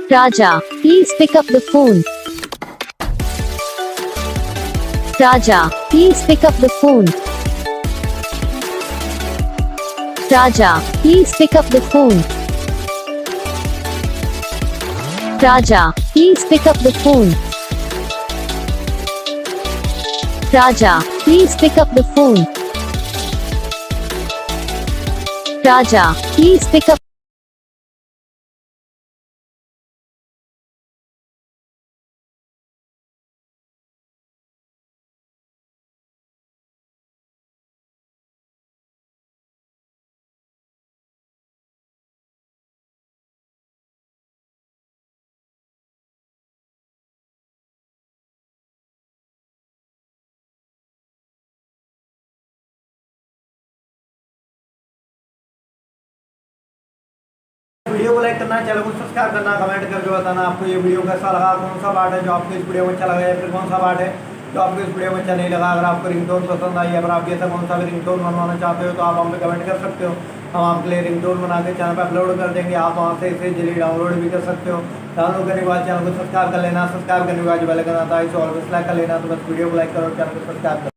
Raja, please pick up the phone. Raja, please pick up the phone. Raja, please pick up the phone. Raja, please pick up the phone. Raja, please pick up the phone. Raja, please pick up. Video को like करना, channel को subscribe करना, comment करके बताना आपको ये video कैसा लगा, कौन सा पार्ट है जो आपको इस वीडियो में अच्छा लगा या फिर कौन सा पार्ट है जो आपको इस वीडियो में अच्छा नहीं लगा। अगर आपको रिंगटोन पसंद आई, अगर आप ऐसा कौन सा भी रिंगटोन बनवाना चाहते हो तो आप हमें कमेंट कर सकते हो। हम आपके लिए रिंगटोन बना के चैनल पर अपलोड कर देंगे, आप वहाँ से इसे जल्दी डाउनलोड भी कर सकते हो। डाउनलोड करने के बाद चैनल को सब्सक्राइब कर लेना, सब्सक्राइब करने के बाद जो बेल आइकन आता है इसे ऑलवेज सेलेक्ट कर लेना। तो बस वीडियो को लाइक करो, चैनल को सब्सक्राइब करो।